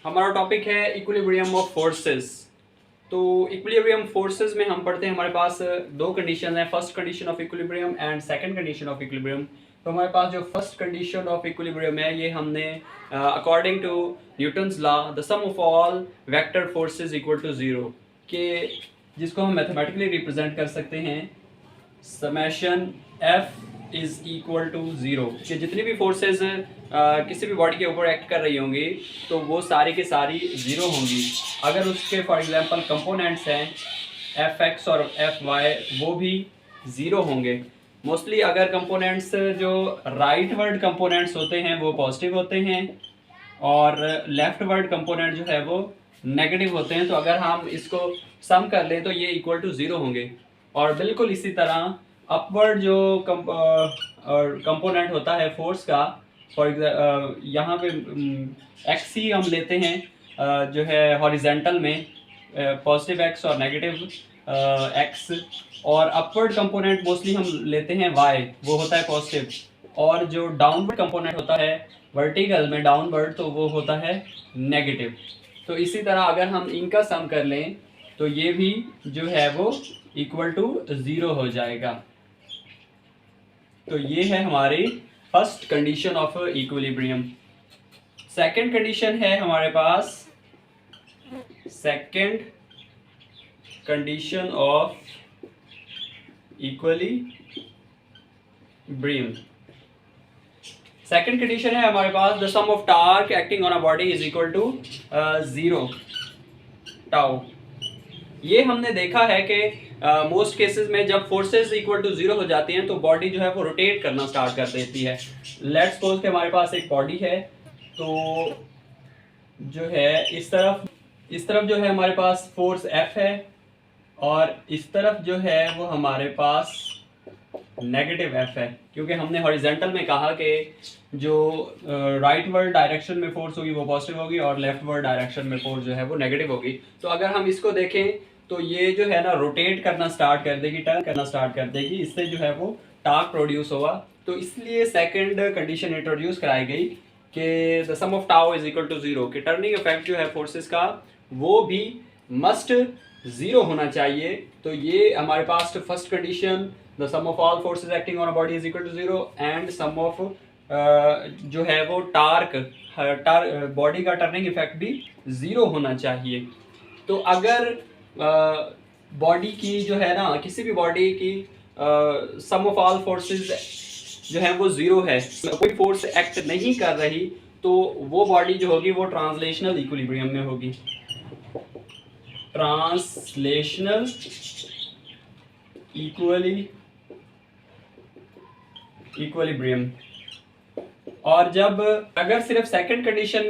हमारा टॉपिक है equilibrium of forces. तो इक्विलिब्रियम फोर्सेस में हम पढ़ते हैं, हमारे पास दो कंडीशन है, first condition of equilibrium and second condition of equilibrium. तो हमारे पास जो फर्स्ट कंडीशन ऑफ इक्विलिब्रियम है, ये हमने according to Newton's law the sum of all vector forces equal to zero के, जिसको हम मैथमेटिकली रिप्रेजेंट कर सकते हैं summation F is equal to zero, कि जितनी भी फोर्सेस किसी भी बॉडी के ऊपर एक्ट कर रही होंगी तो वो सारी की सारी ज़ीरो होंगी अगर उसके फॉर एग्जांपल कंपोनेंट्स हैं एफ एक्स और एफ वाई, वो भी ज़ीरो होंगे। मोस्टली अगर कंपोनेंट्स जो राइट वर्ड कंपोनेंट्स होते हैं वो पॉजिटिव होते हैं और लेफ्ट वर्ड कंपोनेंट जो है वो नेगेटिव होते हैं। तो अगर हम इसको सम कर लें तो ये इक्वल टू ज़ीरो होंगे। और बिल्कुल इसी तरह अपवर्ड जो कंपोनेंट होता है फोर्स का, फॉर यहाँ पे एक्स ही हम लेते हैं जो है हॉरिजेंटल में, पॉजिटिव एक्स और नेगेटिव एक्स, और अपवर्ड कंपोनेंट मोस्टली हम लेते हैं वाई, वो होता है पॉजिटिव, और जो डाउनवर्ड कंपोनेंट होता है वर्टिकल में डाउनवर्ड, तो वो होता है नेगेटिव। तो इसी तरह अगर हम इनका सम कर लें तो ये भी जो है वो इक्वल टू ज़ीरो हो जाएगा। तो ये है हमारी first condition of equilibrium. Second condition है हमारे पास second condition of equilibrium. Second condition है हमारे पास the sum of torque acting on a body is equal to zero tau. ये हमने देखा है कि मोस्ट केसेस में जब फोर्सेस इक्वल टू ज़ीरो हो जाती हैं तो बॉडी जो है वो रोटेट करना स्टार्ट कर देती है। लेट्स सपोज कि हमारे पास एक बॉडी है, तो जो है इस तरफ जो है हमारे पास फोर्स F है और इस तरफ जो है वो हमारे पास नेगेटिव F है, क्योंकि हमने हॉरिजेंटल में कहा कि जो राइट वर्ड डायरेक्शन में फोर्स होगी वो पॉजिटिव होगी और लेफ्ट वर्ड डायरेक्शन में फोर्स जो है वो नेगेटिव होगी। तो अगर हम इसको देखें तो ये जो है ना रोटेट करना स्टार्ट कर देगी, टर्न करना स्टार्ट कर देगी, इससे जो है वो टार्क प्रोड्यूस होगा। तो इसलिए सेकंड कंडीशन इंट्रोड्यूस कराई गई कि the sum of tau is equal to zero, कि टर्निंग इफेक्ट जो है फोर्सेस का वो भी मस्ट ज़ीरो होना चाहिए। तो ये हमारे पास first condition the sum of all forces acting on a body is equal to zero and sum of जो है वो बॉडी का टर्निंग इफेक्ट भी ज़ीरो होना चाहिए। तो अगर बॉडी की जो है ना, किसी भी बॉडी की सम ऑफ ऑल फोर्सेस जो है वो ज़ीरो है, कोई फोर्स एक्ट नहीं कर रही, तो वो बॉडी जो होगी वो ट्रांसलेशनल इक्विलिब्रियम में होगी। Translational equilibrium. और जब अगर सिर्फ सेकंड कंडीशन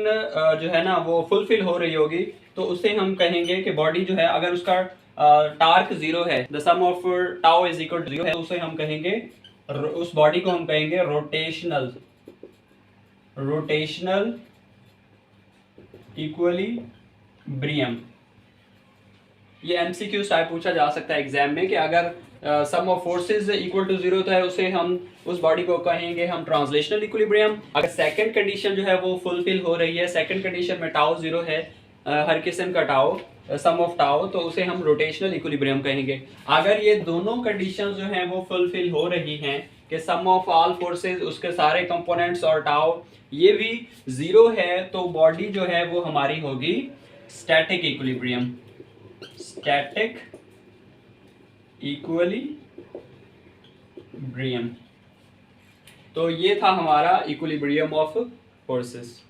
जो है ना वो फुलफिल हो रही होगी तो उसे हम कहेंगे कि बॉडी जो है अगर उसका टार्क ज़ीरो है, the sum of tau is equal to zero है, तो उसे हम कहेंगे, उस बॉडी को हम कहेंगे रोटेशनल इक्विलिब्रियम। ये एमसीक्यू टाइप पूछा जा सकता है एग्जाम में कि अगर sum of forces equal to zero है उसे हम उस बॉडी को कहेंगे हम ट्रांसलेशनल इक्विलिब्रियम। अगर सेकंड कंडीशन जो है वो फुलफिल हो रही है, सेकंड कंडीशन में टाउ ज़ीरो है, हर किस्म का टाउ, सम ऑफ टाउ, तो उसे हम रोटेशनल इक्विलिब्रियम कहेंगे। अगर ये दोनों कंडीशन जो हैं वो फुलफिल हो रही हैं कि सम ऑफ ऑल फोर्सेस, उसके सारे कंपोनेंट्स और टाउ ये भी ज़ीरो है, तो बॉडी जो है वो हमारी होगी स्टैटिक इक्विलिब्रियम। Static equilibrium. तो ये था हमारा इक्विलिब्रियम ऑफ फोर्सेस।